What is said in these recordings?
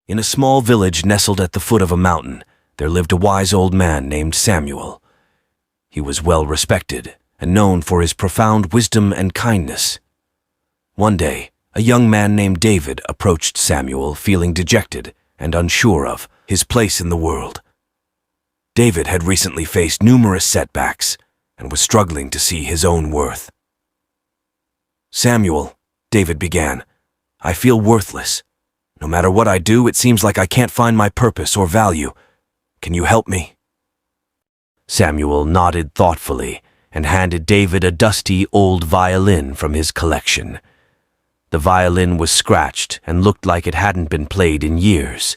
In a small village nestled at the foot of a mountain, there lived a wise old man named Samuel. He was well respected and known for his profound wisdom and kindness. One day, a young man named David approached Samuel, feeling dejected and unsure of his place in the world. David had recently faced numerous setbacks and was struggling to see his own worth. "Samuel," David began, "I feel worthless. No matter what I do, it seems like I can't find my purpose or value. Can you help me?" Samuel nodded thoughtfully and handed David a dusty old violin from his collection. The violin was scratched and looked like it hadn't been played in years.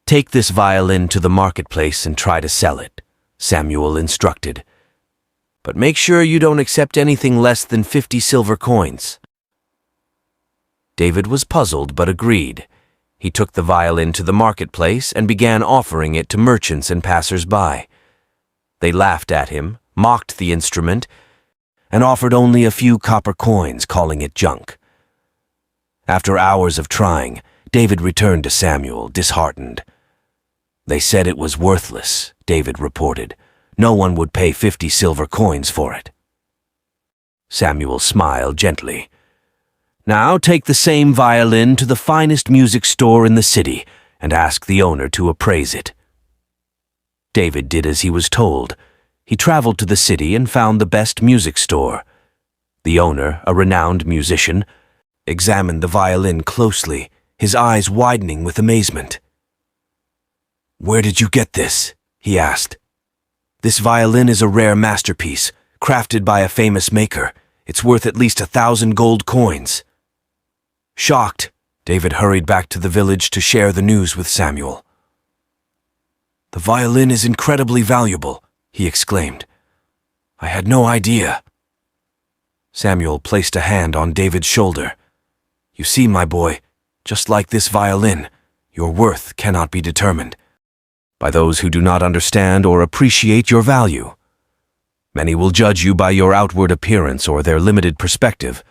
"Take this violin to the marketplace and try to sell it," Samuel instructed. "But make sure you don't accept anything less than 50 silver coins." David was puzzled but agreed. He took the violin to the marketplace and began offering it to merchants and passers-by. They laughed at him, mocked the instrument, and offered only a few copper coins, calling it junk. After hours of trying, David returned to Samuel, disheartened. "They said it was worthless," David reported. "No one would pay 50 silver coins for it." Samuel smiled gently. "Now take the same violin to the finest music store in the city and ask the owner to appraise it." David did as he was told. He traveled to the city and found the best music store. The owner, a renowned musician, examined the violin closely, his eyes widening with amazement. "Where did you get this?" he asked. "This violin is a rare masterpiece, crafted by a famous maker. It's worth at least 1,000 gold coins." Shocked, David hurried back to the village to share the news with Samuel. "The violin is incredibly valuable," he exclaimed. "I had no idea." Samuel placed a hand on David's shoulder. "You see, my boy, just like this violin, your worth cannot be determined by those who do not understand or appreciate your value. Many will judge you by your outward appearance or their limited perspective,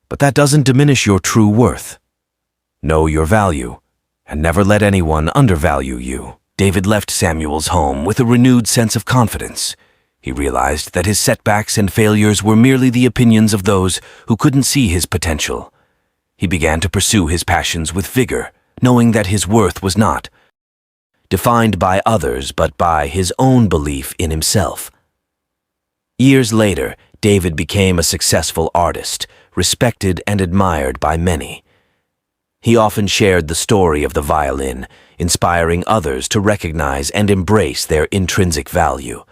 but that doesn't diminish your true worth. Know your value, and never let anyone undervalue you." David left Samuel's home with a renewed sense of confidence. He realized that his setbacks and failures were merely the opinions of those who couldn't see his potential. He began to pursue his passions with vigor, knowing that his worth was not defined by others but by his own belief in himself. Years later, David became a successful artist, respected and admired by many. He often shared the story of the violin, inspiring others to recognize and embrace their intrinsic value.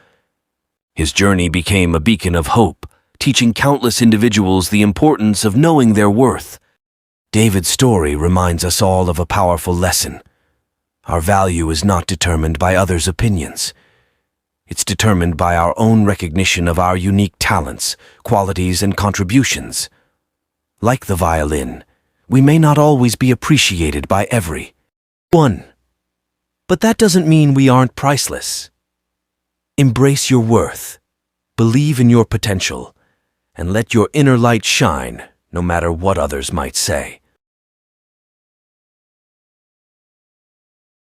His journey became a beacon of hope, teaching countless individuals the importance of knowing their worth. David's story reminds us all of a powerful lesson. Our value is not determined by others' opinions. It's determined by our own recognition of our unique talents, qualities, and contributions. Like the violin, we may not always be appreciated by everyone, but that doesn't mean we aren't priceless. Embrace your worth, believe in your potential, and let your inner light shine no matter what others might say.